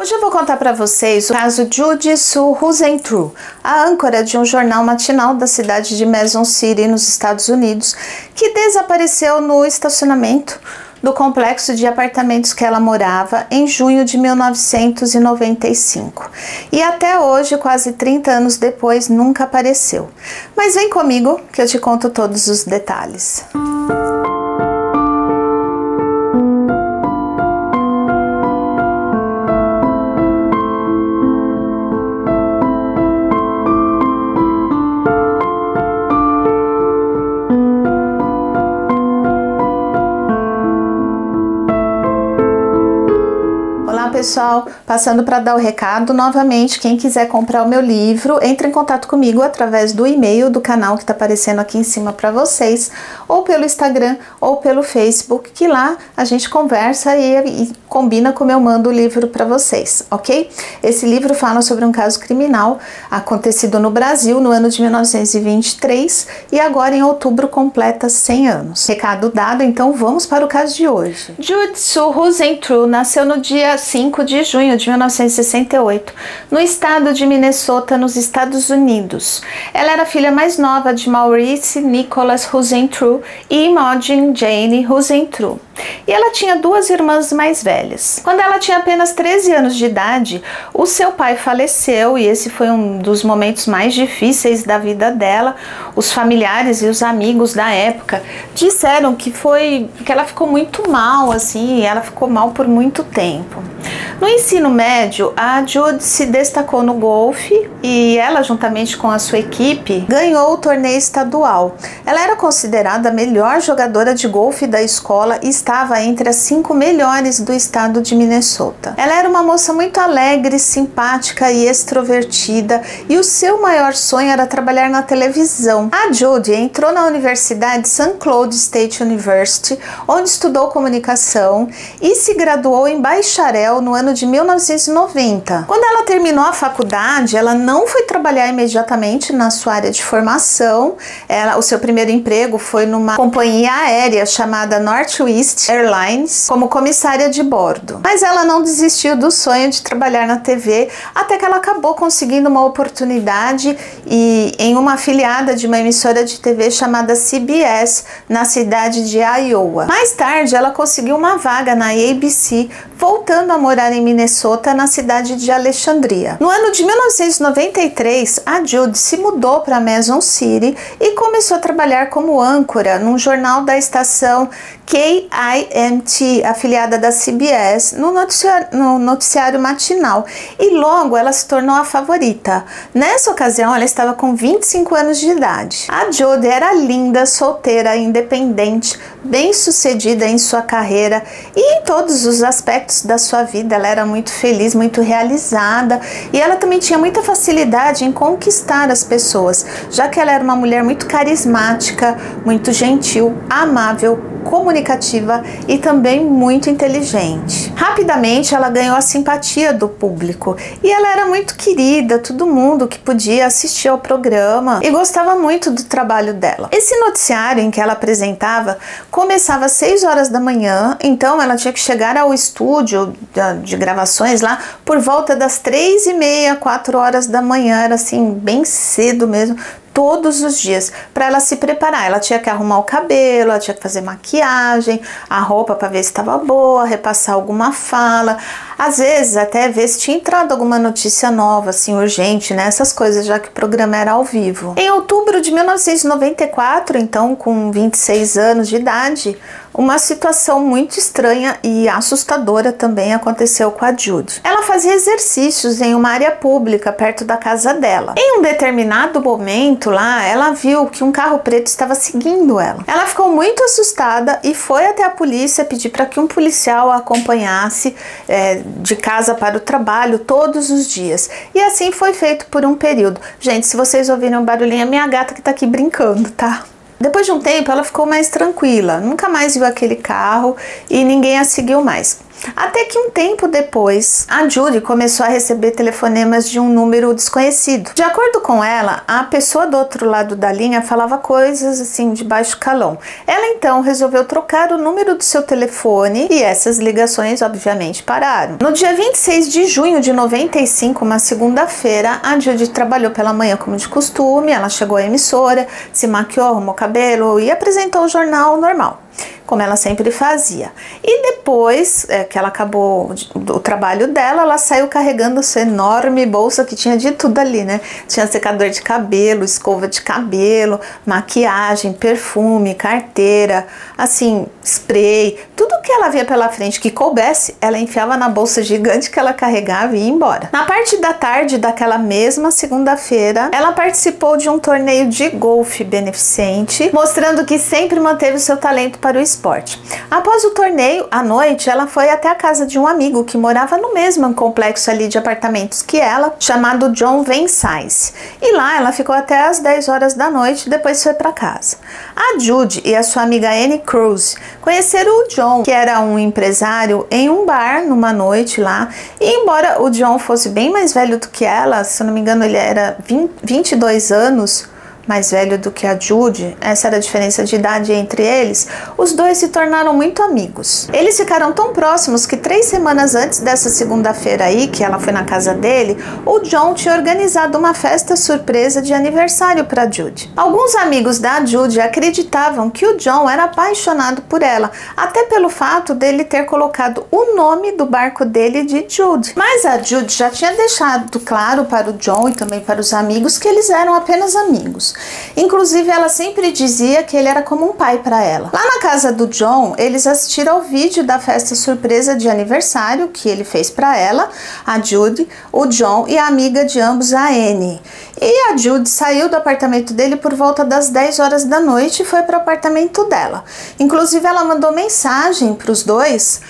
Hoje eu vou contar para vocês o caso Judy Sue Rosenthal, a âncora de um jornal matinal da cidade de Mason City, nos Estados Unidos, que desapareceu no estacionamento do complexo de apartamentos que ela morava em junho de 1995. E até hoje, quase 30 anos depois, nunca apareceu. Mas vem comigo que eu te conto todos os detalhes. Pessoal, passando para dar o recado novamente, quem quiser comprar o meu livro, entre em contato comigo através do e-mail do canal que está aparecendo aqui em cima para vocês, ou pelo Instagram ou pelo Facebook, que lá a gente conversa e combina como eu mando o livro para vocês, ok? Esse livro fala sobre um caso criminal acontecido no Brasil no ano de 1923 e agora em outubro completa 100 anos. Recado dado, então vamos para o caso de hoje. Judy Sue Rosenthal nasceu no dia 5 de junho de 1968, no estado de Minnesota, nos Estados Unidos. Ela era a filha mais nova de Maurice Nicholas Rosenthal e Imogen Jane Rosenthal. E ela tinha duas irmãs mais velhas. Quando ela tinha apenas 13 anos de idade, o seu pai faleceu e esse foi um dos momentos mais difíceis da vida dela. Os familiares e os amigos da época disseram que ela ficou muito mal, assim, e ela ficou mal por muito tempo. No ensino médio, a Judy se destacou no golfe e ela, juntamente com a sua equipe, ganhou o torneio estadual. Ela era considerada a melhor jogadora de golfe da escola e estava entre as 5 melhores do estado de Minnesota. Ela era uma moça muito alegre, simpática e extrovertida e o seu maior sonho era trabalhar na televisão. A Judy entrou na Universidade St. Cloud State University, onde estudou comunicação e se graduou em bacharel no ano de 1990. Quando ela terminou a faculdade, ela não foi trabalhar imediatamente na sua área de formação. O seu primeiro emprego foi numa companhia aérea chamada Northwest Airlines, como comissária de bordo. Mas ela não desistiu do sonho de trabalhar na TV, até que ela acabou conseguindo uma oportunidade em uma afiliada de uma emissora de TV chamada CBS, na cidade de Iowa. Mais tarde, ela conseguiu uma vaga na ABC, voltando a morar em Minnesota, na cidade de Alexandria. No ano de 1993, a Judy se mudou para Mason City e começou a trabalhar como âncora num jornal da estação KIMT, afiliada da CBS, no noticiário matinal, e logo ela se tornou a favorita. Nessa ocasião, ela estava com 25 anos de idade. A Judy era linda, solteira, independente, bem-sucedida em sua carreira e em todos os aspectos da sua vida. Ela era muito feliz, muito realizada e ela também tinha muita facilidade em conquistar as pessoas, já que ela era uma mulher muito carismática, muito gentil, amável, comunicativa e também muito inteligente. Rapidamente ela ganhou a simpatia do público e ela era muito querida, todo mundo que podia assistir ao programa e gostava muito do trabalho dela. Esse noticiário em que ela apresentava começava às 6 horas da manhã, então ela tinha que chegar ao estúdio de gravações lá por volta das 3h30, 4 horas da manhã, era assim bem cedo mesmo, todos os dias, para ela se preparar. Ela tinha que arrumar o cabelo, ela tinha que fazer maquiagem, a roupa para ver se estava boa, repassar alguma fala, às vezes até ver se tinha entrado alguma notícia nova, assim, urgente, né? Essas coisas, já que o programa era ao vivo. Em outubro de 1994, então com 26 anos de idade, uma situação muito estranha e assustadora também aconteceu com a Judy. Ela fazia exercícios em uma área pública perto da casa dela. Em um determinado momento lá, ela viu que um carro preto estava seguindo ela. Ela ficou muito assustada e foi até a polícia pedir para que um policial a acompanhasse de casa para o trabalho todos os dias. E assim foi feito por um período. Gente, se vocês ouvirem um barulhinho, é minha gata que tá aqui brincando, tá? Depois de um tempo, ela ficou mais tranquila, nunca mais viu aquele carro e ninguém a seguiu mais. Até que um tempo depois, a Judy começou a receber telefonemas de um número desconhecido. De acordo com ela, a pessoa do outro lado da linha falava coisas assim de baixo calão. Ela então resolveu trocar o número do seu telefone e essas ligações obviamente pararam. No dia 26 de junho de 95, uma segunda-feira, a Judy trabalhou pela manhã como de costume. Ela chegou à emissora, se maquiou, arrumou cabelo e apresentou o jornal normal, como ela sempre fazia. E depois que ela acabou o trabalho dela, ela saiu carregando essa enorme bolsa que tinha de tudo ali, né? Tinha secador de cabelo, escova de cabelo, maquiagem, perfume, carteira, assim, spray, tudo que ela via pela frente que coubesse, ela enfiava na bolsa gigante que ela carregava e ia embora. Na parte da tarde daquela mesma segunda-feira, ela participou de um torneio de golfe beneficente, mostrando que sempre manteve o seu talento para o esporte. Após o torneio, à noite, ela foi até a casa de um amigo que morava no mesmo complexo ali de apartamentos que ela, chamado John Van Cise. E lá ela ficou até as 10 horas da noite, depois foi para casa. A Judy e a sua amiga Annie Cruz conheceram o John, que era um empresário, em um bar numa noite lá. E embora o John fosse bem mais velho do que ela, se eu não me engano ele era 22 anos mais velho do que a Judy, essa era a diferença de idade entre eles, os dois se tornaram muito amigos. Eles ficaram tão próximos que 3 semanas antes dessa segunda-feira aí, que ela foi na casa dele, o John tinha organizado uma festa surpresa de aniversário para Judy. Alguns amigos da Judy acreditavam que o John era apaixonado por ela, até pelo fato dele ter colocado o nome do barco dele de Judy. Mas a Judy já tinha deixado claro para o John e também para os amigos que eles eram apenas amigos. Inclusive, ela sempre dizia que ele era como um pai para ela. Lá na casa do John, eles assistiram ao vídeo da festa surpresa de aniversário que ele fez para ela, a Judy, o John e a amiga de ambos, a Annie. E a Judy saiu do apartamento dele por volta das 10 horas da noite e foi para o apartamento dela. Inclusive, ela mandou mensagem para os dois,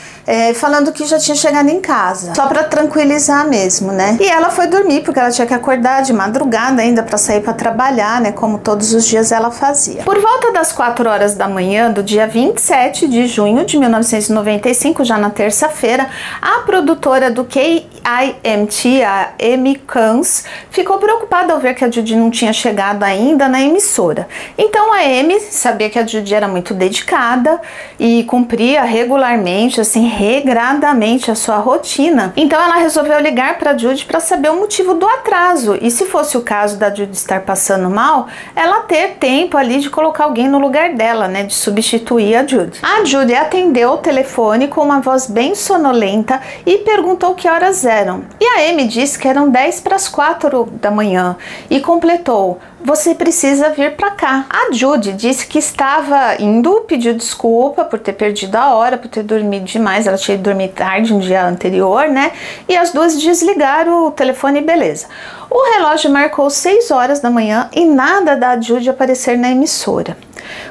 falando que já tinha chegado em casa, só para tranquilizar mesmo, né? E ela foi dormir porque ela tinha que acordar de madrugada ainda para sair para trabalhar, né? Como todos os dias ela fazia. Por volta das 4 horas da manhã do dia 27 de junho de 1995, já na terça-feira, a produtora do KIMT, a Amy Kans, ficou preocupada ao ver que a Judy não tinha chegado ainda na emissora. Então a Amy sabia que a Judy era muito dedicada e cumpria regularmente, assim, regradamente a sua rotina. Então ela resolveu ligar para Judy para saber o motivo do atraso e, se fosse o caso da Judy estar passando mal, ela ter tempo ali de colocar alguém no lugar dela, né, de substituir a Judy. A Judy atendeu o telefone com uma voz bem sonolenta e perguntou que horas eram. E a Amy disse que eram 10 para as 4 da manhã e completou: "Você precisa vir para cá." A Judy disse que estava indo, pediu desculpa por ter perdido a hora, por ter dormido demais. Ela tinha dormido tarde no dia anterior, né? E as duas desligaram o telefone e beleza. O relógio marcou 6 horas da manhã e nada da Judy aparecer na emissora.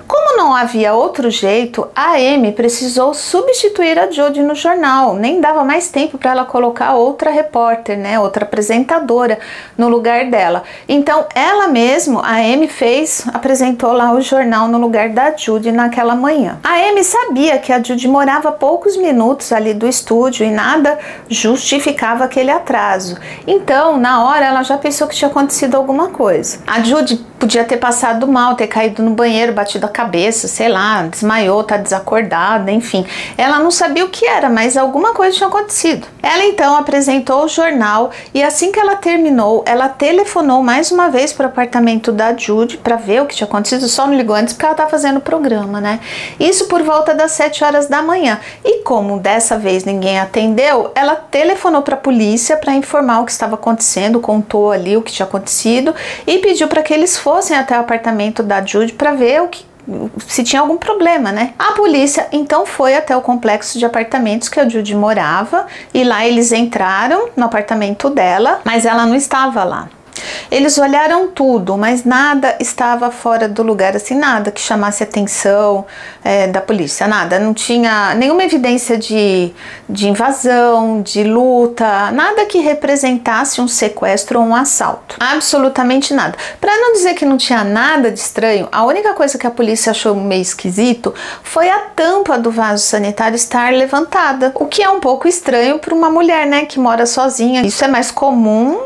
Como não havia outro jeito, a Amy precisou substituir a Judy no jornal. Nem dava mais tempo para ela colocar outra repórter, né, outra apresentadora no lugar dela. Então ela mesma, a Amy, apresentou lá o jornal no lugar da Judy naquela manhã. A Amy sabia que a Judy morava a poucos minutos ali do estúdio e nada justificava aquele atraso. Então, na hora, ela já pensou que tinha acontecido alguma coisa. A Judy podia ter passado mal, ter caído no banheiro, batido a cabeça, sei lá, desmaiou, tá desacordada, enfim. Ela não sabia o que era, mas alguma coisa tinha acontecido. Ela então apresentou o jornal e assim que ela terminou, ela telefonou mais uma vez para o apartamento da Judy para ver o que tinha acontecido. Só não ligou antes porque ela tá fazendo o programa, né? Isso por volta das 7 horas da manhã. E como dessa vez ninguém atendeu, ela telefonou para a polícia para informar o que estava acontecendo, contou ali o que tinha acontecido e pediu para que eles fossem até o apartamento da Judy para ver se tinha algum problema, né? A polícia então foi até o complexo de apartamentos que a Judy morava e lá eles entraram no apartamento dela, mas ela não estava lá. Eles olharam tudo, mas nada estava fora do lugar, assim, nada que chamasse atenção da polícia, nada. Não tinha nenhuma evidência de invasão, de luta, nada que representasse um sequestro ou um assalto. Absolutamente nada. Para não dizer que não tinha nada de estranho, a única coisa que a polícia achou meio esquisito foi a tampa do vaso sanitário estar levantada, o que é um pouco estranho para uma mulher, né, que mora sozinha. Isso é mais comum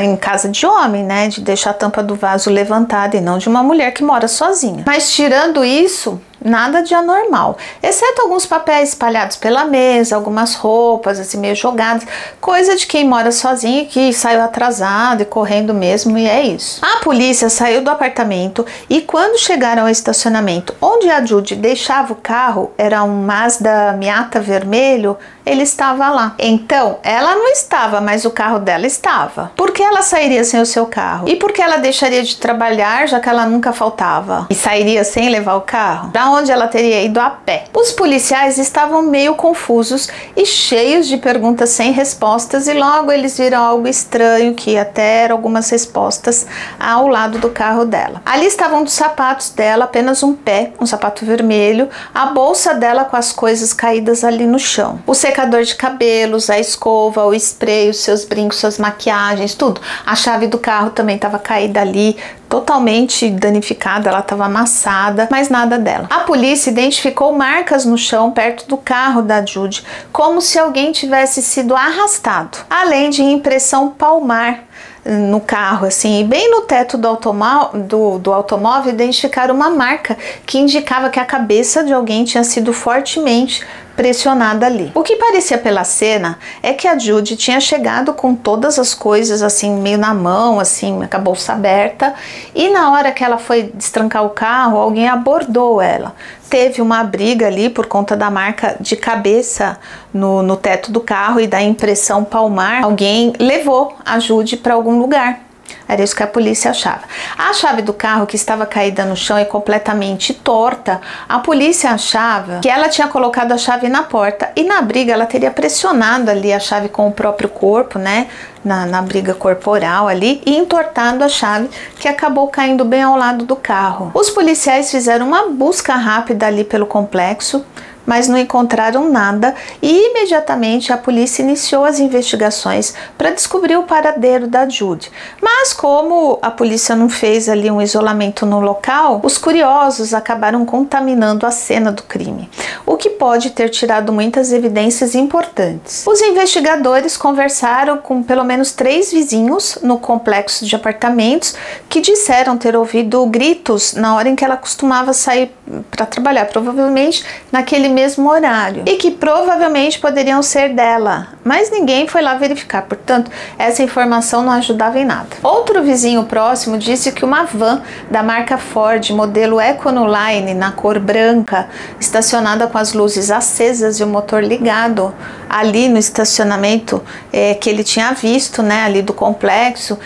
em casa de homem, né, de deixar a tampa do vaso levantada e não de uma mulher que mora sozinha. Mas tirando isso, nada de anormal, exceto alguns papéis espalhados pela mesa, algumas roupas assim meio jogadas, coisa de quem mora sozinho e que saiu atrasado e correndo mesmo, e é isso. A polícia saiu do apartamento e quando chegaram ao estacionamento onde a Judy deixava o carro, era um Mazda Miata vermelho, ele estava lá. Então, ela não estava, mas o carro dela estava. Por que ela sairia sem o seu carro? E por que ela deixaria de trabalhar, já que ela nunca faltava? E sairia sem levar o carro? Pra onde ela teria ido a pé? Os policiais estavam meio confusos e cheios de perguntas sem respostas, e logo eles viram algo estranho, que até eram algumas respostas ao lado do carro dela. Ali estavam os sapatos dela, apenas um pé, um sapato vermelho, a bolsa dela com as coisas caídas ali no chão, o secador de cabelos, a escova, o spray, os seus brincos, suas maquiagens, tudo. A chave do carro também estava caída ali, totalmente danificada, ela estava amassada, mas nada dela. A polícia identificou marcas no chão perto do carro da Judy, como se alguém tivesse sido arrastado, além de impressão palmar no carro, assim, e bem no teto do automóvel identificaram uma marca que indicava que a cabeça de alguém tinha sido fortemente pressionada ali. O que parecia pela cena é que a Judy tinha chegado com todas as coisas assim meio na mão, assim, com a bolsa aberta, e na hora que ela foi destrancar o carro, alguém abordou ela. Teve uma briga ali por conta da marca de cabeça no teto do carro e da impressão palmar. Alguém levou a Judy para algum lugar. Era isso que a polícia achava. A chave do carro, que estava caída no chão e completamente torta, a polícia achava que ela tinha colocado a chave na porta e na briga ela teria pressionado ali a chave com o próprio corpo, né? Na briga corporal ali, e entortado a chave, que acabou caindo bem ao lado do carro. Os policiais fizeram uma busca rápida ali pelo complexo, mas não encontraram nada, e imediatamente a polícia iniciou as investigações para descobrir o paradeiro da Judy. Mas como a polícia não fez ali um isolamento no local, os curiosos acabaram contaminando a cena do crime, o que pode ter tirado muitas evidências importantes. Os investigadores conversaram com pelo menos 3 vizinhos no complexo de apartamentos que disseram ter ouvido gritos na hora em que ela costumava sair para trabalhar, provavelmente naquele mesmo horário, e que provavelmente poderiam ser dela, mas ninguém foi lá verificar, portanto essa informação não ajudava em nada. Outro vizinho próximo disse que uma van da marca Ford, modelo Econoline, na cor branca, estacionada com as luzes acesas e o motor ligado ali no estacionamento que ele tinha visto, né, ali do complexo,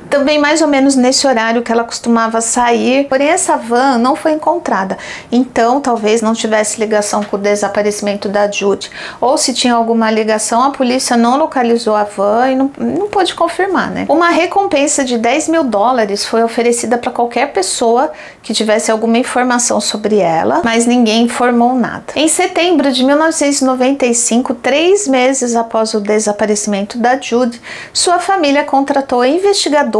também mais ou menos nesse horário que ela costumava sair, porém essa van não foi encontrada, então talvez não tivesse ligação com o desaparecimento da Judy, ou se tinha alguma ligação, a polícia não localizou a van e não pôde confirmar, né? Uma recompensa de $10.000 foi oferecida para qualquer pessoa que tivesse alguma informação sobre ela, mas ninguém informou nada. Em setembro de 1995, 3 meses após o desaparecimento da Judy, sua família contratou investigadores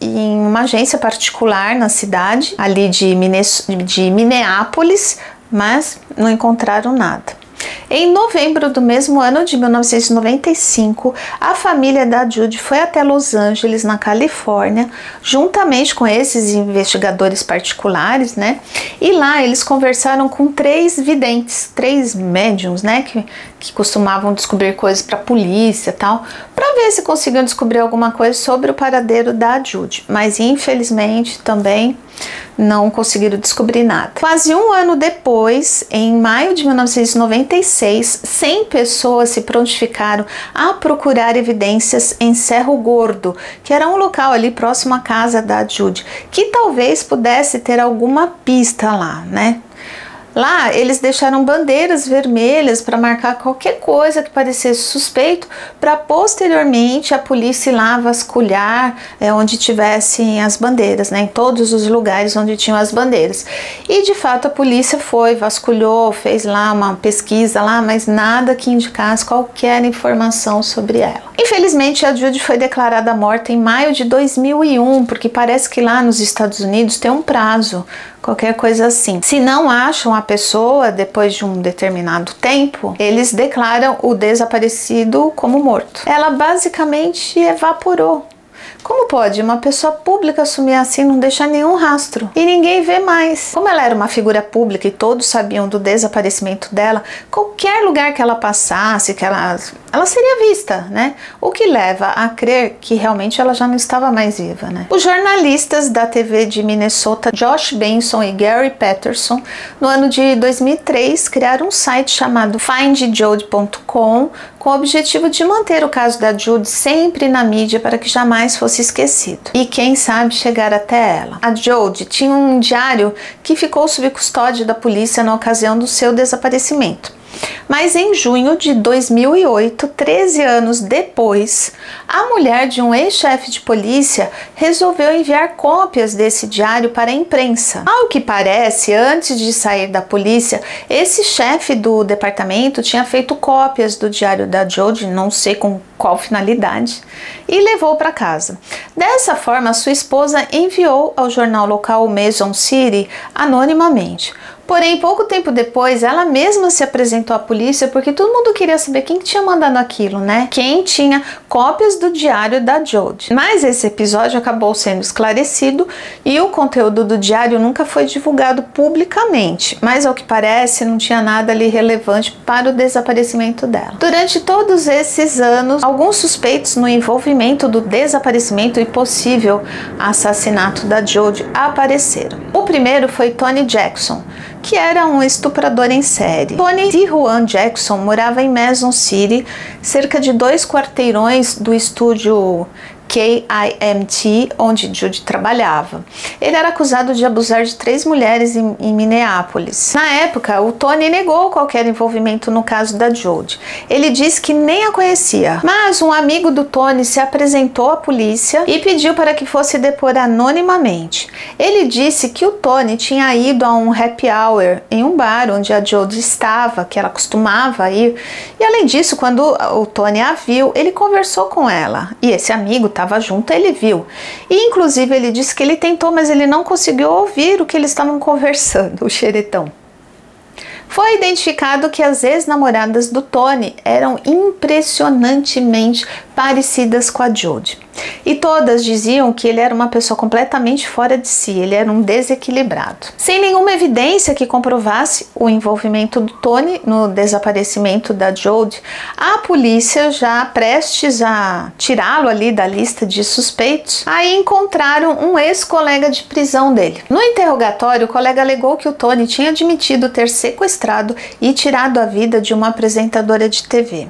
em uma agência particular na cidade, ali de Minneapolis, mas não encontraram nada. Em novembro do mesmo ano de 1995, a família da Judy foi até Los Angeles, na Califórnia, juntamente com esses investigadores particulares, né? E lá eles conversaram com 3 videntes, 3 médiums, né? Que costumavam descobrir coisas para a polícia e tal, para ver se conseguiam descobrir alguma coisa sobre o paradeiro da Judy, mas infelizmente também não conseguiram descobrir nada. Quase um ano depois, em maio de 1996, 100 pessoas se prontificaram a procurar evidências em Cerro Gordo, que era um local ali próximo à casa da Judy, que talvez pudesse ter alguma pista lá, né? Lá eles deixaram bandeiras vermelhas para marcar qualquer coisa que parecesse suspeito, para posteriormente a polícia ir lá vasculhar onde tivessem as bandeiras, né, em todos os lugares onde tinham as bandeiras. E de fato a polícia foi, vasculhou, fez lá uma pesquisa lá, mas nada que indicasse qualquer informação sobre ela. Infelizmente a Judy foi declarada morta em maio de 2001, porque parece que lá nos Estados Unidos tem um prazo, qualquer coisa assim. Se não acham a pessoa depois de um determinado tempo, eles declaram o desaparecido como morto. Ela basicamente evaporou. Como pode uma pessoa pública sumir assim, não deixar nenhum rastro e ninguém vê mais? Como ela era uma figura pública e todos sabiam do desaparecimento dela, qualquer lugar que ela passasse, que ela seria vista, né? O que leva a crer que realmente ela já não estava mais viva, né? Os jornalistas da TV de Minnesota, Josh Benson e Gary Patterson, no ano de 2003, criaram um site chamado FindJudy.com com o objetivo de manter o caso da Judy sempre na mídia para que jamais fosse esquecido e quem sabe chegar até ela. A Judy tinha um diário que ficou sob custódia da polícia na ocasião do seu desaparecimento. Mas em junho de 2008, 13 anos depois, a mulher de um ex-chefe de polícia resolveu enviar cópias desse diário para a imprensa. Ao que parece, antes de sair da polícia, esse chefe do departamento tinha feito cópias do diário da Judy, não sei com qual finalidade, e levou para casa. Dessa forma, sua esposa enviou ao jornal local Mason City anonimamente. Porém, pouco tempo depois, ela mesma se apresentou à polícia porque todo mundo queria saber quem tinha mandado aquilo, né? Quem tinha cópias do diário da Judy. Mas esse episódio acabou sendo esclarecido e o conteúdo do diário nunca foi divulgado publicamente. Mas, ao que parece, não tinha nada ali relevante para o desaparecimento dela. Durante todos esses anos, alguns suspeitos no envolvimento do desaparecimento e possível assassinato da Judy apareceram. O primeiro foi Tony Jackson, que era um estuprador em série. Tony Juan Jackson morava em Mason City, cerca de 2 quarteirões do estúdio KIMT, onde Judy trabalhava. Ele era acusado de abusar de 3 mulheres em Minneapolis. Na época, o Tony negou qualquer envolvimento no caso da Judy. Ele disse que nem a conhecia, mas um amigo do Tony se apresentou à polícia e pediu para que fosse depor anonimamente. Ele disse que o Tony tinha ido a um happy hour em um bar onde a Judy estava, que ela costumava ir, e além disso, quando o Tony a viu, ele conversou com ela, e esse amigo estava junto, ele viu. E inclusive ele disse que ele tentou, mas ele não conseguiu ouvir o que eles estavam conversando, o xeretão. Foi identificado que as ex-namoradas do Tony eram impressionantemente parecidas com a Judy. E todas diziam que ele era uma pessoa completamente fora de si, ele era um desequilibrado. Sem nenhuma evidência que comprovasse o envolvimento do Tony no desaparecimento da Judy, a polícia, já prestes a tirá-lo ali da lista de suspeitos, aí encontraram um ex-colega de prisão dele. No interrogatório, o colega alegou que o Tony tinha admitido ter sequestrado e tirado a vida de uma apresentadora de TV.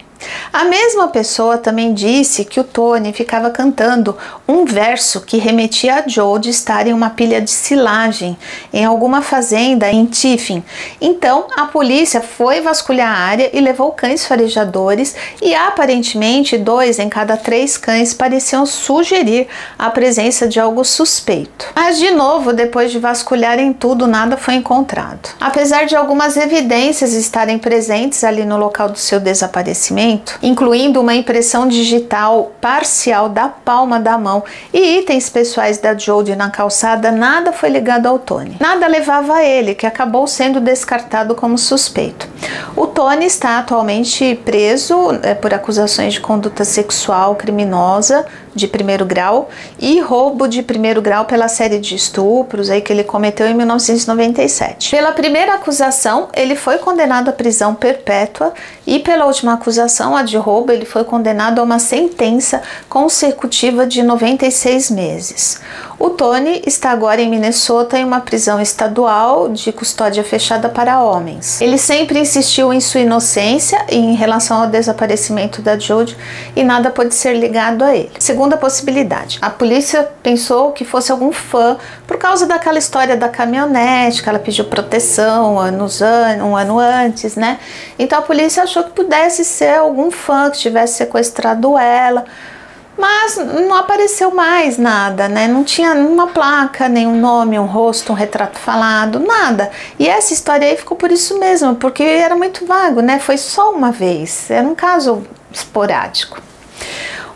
A mesma pessoa também disse que o Tony ficava cantando um verso que remetia a Judy estar em uma pilha de silagem em alguma fazenda em Tiffin. Então a polícia foi vasculhar a área e levou cães farejadores e aparentemente 2 em cada 3 cães pareciam sugerir a presença de algo suspeito. Mas de novo, depois de vasculharem tudo, nada foi encontrado. Apesar de algumas evidências estarem presentes ali no local do seu desaparecimento, incluindo uma impressão digital parcial da palma da mão e itens pessoais da Judy na calçada, nada foi ligado ao Tony. Nada levava a ele, que acabou sendo descartado como suspeito. O Tony está atualmente preso por acusações de conduta sexual criminosa de 1º grau e roubo de 1º grau pela série de estupros aí que ele cometeu em 1997. Pela primeira acusação, ele foi condenado à prisão perpétua e pela última acusação, a de roubo, ele foi condenado a uma sentença consecutiva de 96 meses. O Tony está agora em Minnesota em uma prisão estadual de custódia fechada para homens. Ele sempre insistiu em sua inocência em relação ao desaparecimento da Jodi e nada pode ser ligado a ele. Segunda possibilidade, a polícia pensou que fosse algum fã por causa daquela história da caminhonete, que ela pediu proteção um ano antes, né? Então a polícia achou que pudesse ser algum fã que tivesse sequestrado ela, mas não apareceu mais nada, né? Não tinha uma placa, nenhum nome, um rosto, um retrato falado, nada. E essa história aí ficou por isso mesmo, porque era muito vago, né? Foi só uma vez, era um caso esporádico.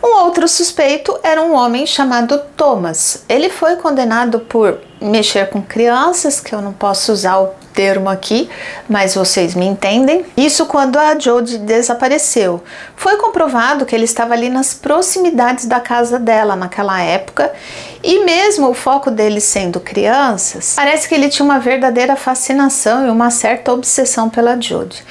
Um outro suspeito era um homem chamado Thomas. Ele foi condenado por mexer com crianças, que eu não posso usar o termo aqui, mas vocês me entendem. Isso quando a Jodi desapareceu. Foi comprovado que ele estava ali nas proximidades da casa dela naquela época, e mesmo o foco dele sendo crianças, parece que ele tinha uma verdadeira fascinação e uma certa obsessão pela Jodi.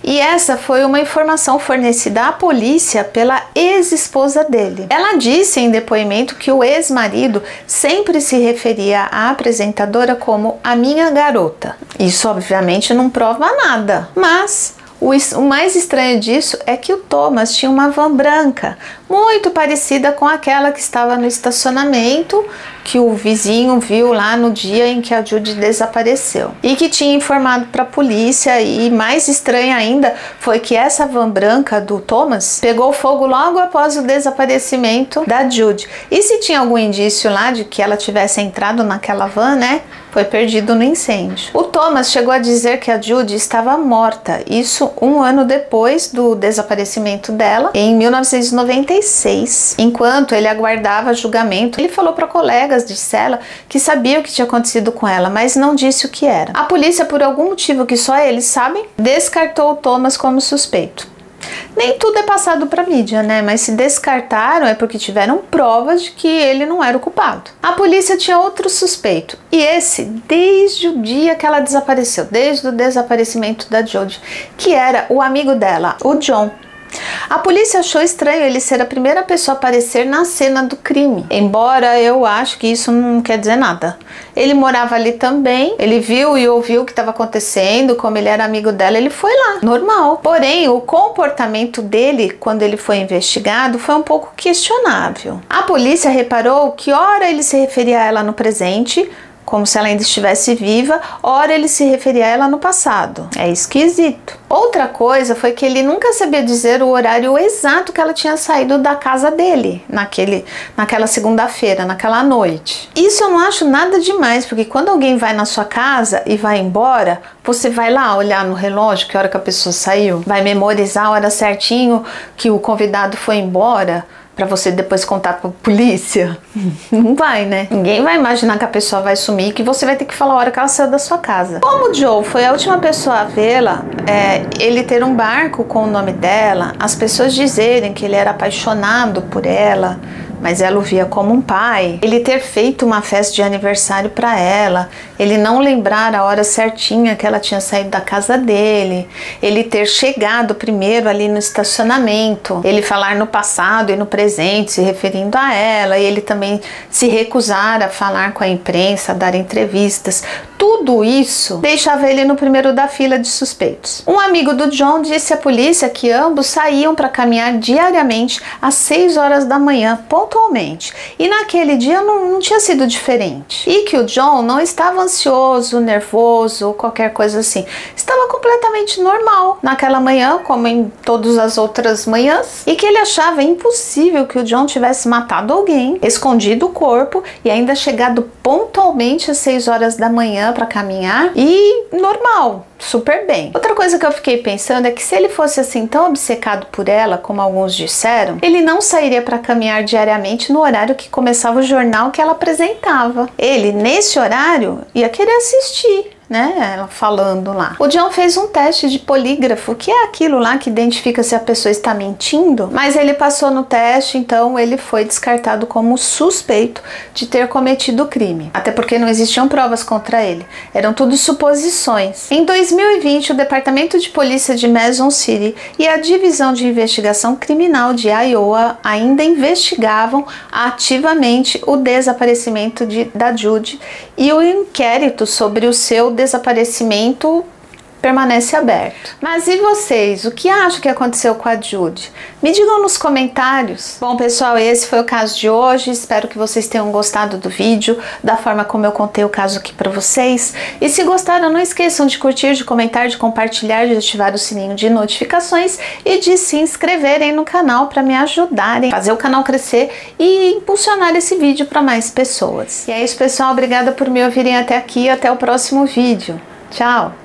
E essa foi uma informação fornecida à polícia pela ex-esposa dele. Ela disse em depoimento que o ex-marido sempre se referia à apresentadora como a minha garota. Isso obviamente não prova nada, mas o mais estranho disso é que o Thomas tinha uma van branca, muito parecida com aquela que estava no estacionamento, que o vizinho viu lá no dia em que a Jodi desapareceu. E que tinha informado para a polícia, e mais estranho ainda foi que essa van branca do Thomas pegou fogo logo após o desaparecimento da Jodi. E se tinha algum indício lá de que ela tivesse entrado naquela van, né? Foi perdido no incêndio. O Thomas chegou a dizer que a Jodi estava morta, isso um ano depois do desaparecimento dela, em 1996. Enquanto ele aguardava julgamento, ele falou para colegas de cela que sabia o que tinha acontecido com ela, mas não disse o que era. A polícia, por algum motivo que só eles sabem, descartou o Thomas como suspeito. Nem tudo é passado para mídia, né? Mas se descartaram é porque tiveram provas de que ele não era o culpado. A polícia tinha outro suspeito, e esse desde o dia que ela desapareceu, desde o desaparecimento da Jodi, que era o amigo dela, o John. A polícia achou estranho ele ser a primeira pessoa a aparecer na cena do crime, embora eu acho que isso não quer dizer nada. Ele morava ali também, ele viu e ouviu o que estava acontecendo, como ele era amigo dela, ele foi lá, normal. Porém, o comportamento dele, quando ele foi investigado, foi um pouco questionável. A polícia reparou que ora ele se referia a ela no presente, como se ela ainda estivesse viva, ora ele se referia a ela no passado. É esquisito. Outra coisa foi que ele nunca sabia dizer o horário exato que ela tinha saído da casa dele, naquela segunda-feira, naquela noite. Isso eu não acho nada demais, porque quando alguém vai na sua casa e vai embora, você vai lá olhar no relógio que hora que a pessoa saiu, vai memorizar a hora certinho que o convidado foi embora, para você depois contar para a polícia? Não vai, né? Ninguém vai imaginar que a pessoa vai sumir e que você vai ter que falar a hora que ela saiu da sua casa. Como o Joe foi a última pessoa a vê-la, ele ter um barco com o nome dela, as pessoas dizerem que ele era apaixonado por ela, mas ela o via como um pai, ele ter feito uma festa de aniversário para ela, ele não lembrar a hora certinha que ela tinha saído da casa dele, ele ter chegado primeiro ali no estacionamento, ele falar no passado e no presente se referindo a ela, e ele também se recusar a falar com a imprensa, a dar entrevistas. Tudo isso deixava ele no primeiro da fila de suspeitos. Um amigo do John disse à polícia que ambos saíam para caminhar diariamente às 6 horas da manhã, pontualmente. E naquele dia não tinha sido diferente. E que o John não estava ansioso, nervoso ou qualquer coisa assim. Estava completamente normal naquela manhã, como em todas as outras manhãs. E que ele achava impossível que o John tivesse matado alguém, escondido o corpo e ainda chegado pontualmente às 6 horas da manhã para caminhar e normal, super bem. Outra coisa que eu fiquei pensando é que se ele fosse assim tão obcecado por ela, como alguns disseram, ele não sairia para caminhar diariamente no horário que começava o jornal que ela apresentava. Ele, nesse horário, ia querer assistir, né, ela falando lá. O John fez um teste de polígrafo, que é aquilo lá que identifica se a pessoa está mentindo, mas ele passou no teste, então ele foi descartado como suspeito de ter cometido o crime. Até porque não existiam provas contra ele, eram tudo suposições. Em 2020, o Departamento de Polícia de Mason City e a Divisão de Investigação Criminal de Iowa ainda investigavam ativamente o desaparecimento da Judy, e o inquérito sobre o seu desaparecimento permanece aberto. Mas e vocês? O que acham que aconteceu com a Judy? Me digam nos comentários. Bom, pessoal, esse foi o caso de hoje. Espero que vocês tenham gostado do vídeo, da forma como eu contei o caso aqui para vocês. E se gostaram, não esqueçam de curtir, de comentar, de compartilhar, de ativar o sininho de notificações e de se inscreverem no canal para me ajudarem a fazer o canal crescer e impulsionar esse vídeo para mais pessoas. E é isso, pessoal. Obrigada por me ouvirem até aqui. Até o próximo vídeo. Tchau!